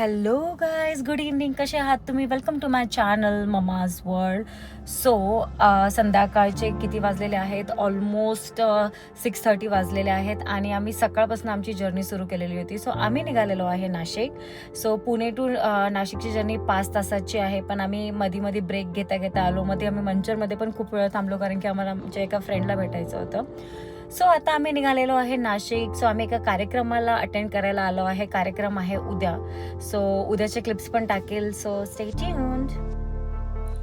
Hello guys, good evening. कसे आहात तुम्ही? Welcome to my channel Mama's World. So संध्याकाळचे किती वाजलेले आहेत? ऑलमोस्ट 6:30 वाजलेले आहेत आणि आम्ही सकाळपासून आमची जर्नी सुरू केलेली होती. सो आम्ही निघालेलो आहे नाशिक. सो पुणे टू नाशिकची जर्नी 5 तासाची आहे, पण आम्ही मध्ये ब्रेक घेता घेता आलो. मध्ये आम्ही मंचरमध्ये पण खूप वेळ थांबलो, कारण की आम्हाला आमच्या एका फ्रेंडला भेटायचं होतं. सो आता आम्ही निघालेलो आहे नाशिक. सो आम्ही एका कार्यक्रमाला अटेंड करायला आलो आहे. कार्यक्रम आहे उद्या. सो उद्याचे क्लिप्स पण टाकेल. So stay tuned.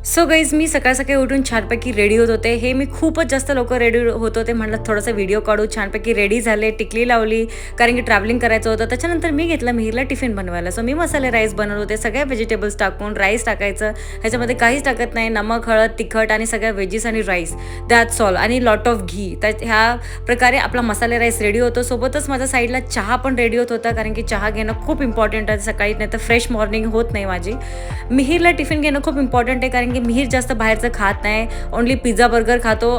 So guys, मी सकाळ सकाळी उठून छानपैकी रेडी होत होते. हे मी खूपच जास्त लवकर रेडी होत होते. म्हटलं थोडासा व्हिडिओ काढू. छानपैकी रेडी झाले, टिकली लावली, कारण की ट्रॅव्हलिंग करायचं होतं. त्याच्यानंतर मी घेतला मिहीरला टिफिन बनवायला. सो मी मसाले राईस बनवत होते. सगळ्या व्हेजिटेबल्स टाकून राईस टाकायचं. ह्याच्यामध्ये काहीच टाकत नाही. नमक, हळद, तिखट आणि सगळ्या व्हेजीस आणि राईस, दॅट्स ऑल. आणि लॉट ऑफ घी. तर ह्या प्रकारे आपला मसाले राईस रेडी होतो. सोबतच माझ्या साईडला चहा पण रेडी होत होता, कारण की चहा घेणं खूप इम्पॉर्टंट आहे सकाळी, नाही तर फ्रेश मॉर्निंग होत नाही माझी. मिहीरला टिफिन घेणं खूप इम्पॉर्टंट आहे, कारण की मिहीर जास्त बाहेरचं खात नाही. ओन्ली पिझ्झा बर्गर खातो.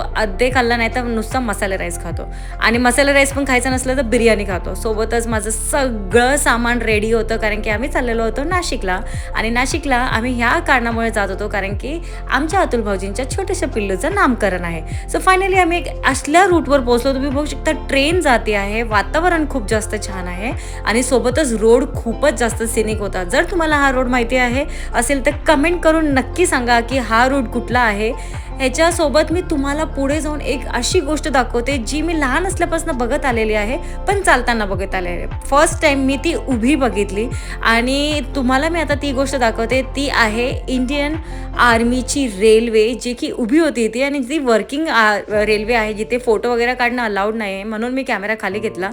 ते खाल्ला नाही तर नुसता मसाले राईस खातो. आणि मसाले राईस पण खायचं नसलं तर बिर्याणी खातो. सोबतच माझं सगळं सामान रेडी होतं, कारण की आम्ही चाललेलो होतो नाशिकला. आणि नाशिकला आम्ही ह्या कारणामुळे जात होतो, कारण की आमच्या अतुल भाऊजींच्या छोट्याशा पिल्लूचं नामकरण आहे. सो फायनली आम्ही एक असल्या रूटवर पोहोचलो. तुम्ही बघू शकता ट्रेन जाते आहे. वातावरण खूप जास्त छान आहे आणि सोबतच रोड खूपच जास्त सिनिक होता. जर तुम्हाला हा रोड माहिती आहे असेल तर कमेंट करून नक्की सांगा की हा रूट कुठला आहे. ह्याच्यासोबत मी तुम्हाला पुढे जाऊन एक अशी गोष्ट दाखवते जी मी लहान असल्यापासून बघत आलेली आहे, पण चालताना बघत आलेली आहे. फर्स्ट टाइम मी ती उभी बघितली आणि तुम्हाला मी आता ती गोष्ट दाखवते. ती आहे इंडियन आर्मीची रेल्वे, जी की उभी होती ती, आणि ती वर्किंग रेल्वे आहे, जिथे फोटो वगैरे काढणं अलाउड नाही आहे, म्हणून मी कॅमेरा खाली घेतला.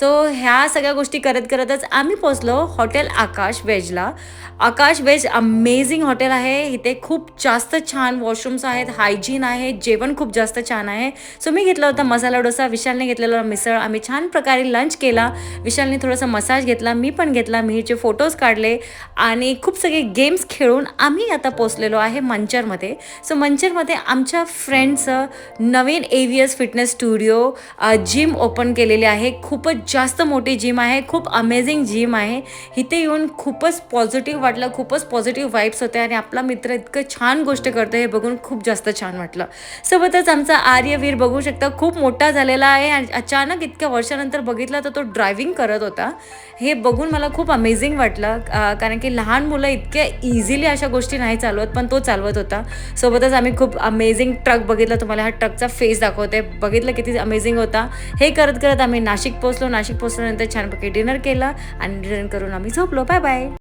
सो ह्या सगळ्या गोष्टी करतच आम्ही पोचलो हॉटेल आकाश वेजला. आकाश वेज अमेझिंग हॉटेल आहे. इथे खूप जास्त छान वॉशरूम्स आहेत, हायजीन आहे, जेवण खूप जास्त छान आहे. सो मी घेतला होता मसाला डोसा, विशालने घेतलेला मिसळ. आम्ही छान प्रकारे लंच केला. विशालने थोडासा मसाज घेतला, मी पण घेतला, मिहीरचे फोटोज काढले आणि खूप सगळे गेम्स खेळून आम्ही आता पोचलेलो आहे मंचरमध्ये. सो मंचरमध्ये आमच्या फ्रेंड्सचं नवीन AVS fitness studio gym open केलेली आहे. खूपच जास्त मोठी जिम आहे, खूप अमेझिंग जिम आहे. इथे येऊन खूपच पॉझिटिव्ह वाटलं, खूपच पॉझिटिव्ह वाईब्स होते आणि आपला मित्र इतकं छान गोष्ट करतो हे बघून खूप जास्त छान वाटलं. सोबतच आमचा आर्यवीर बघू शकता खूप मोठा झालेला आहे आणि अचानक इतक्या वर्षानंतर बघितला तर तो ड्रायव्हिंग करत होता. हे बघून मला खूप अमेझिंग वाटलं, कारण की लहान मुलं इतक्या इझिली अशा गोष्टी नाही चालवत, पण तो चालवत होता. सोबतच आम्ही खूप अमेझिंग ट्रक बघितला. तुम्हाला हा ट्रकचा फेस दाखवते. बघितलं किती अमेझिंग होता. हे करत आम्ही नाशिक पोचलो. नाशिक पोचल्यानंतर छानपैकी डिनर केलं आणि डिनर करून आम्ही झोपलो. Bye bye.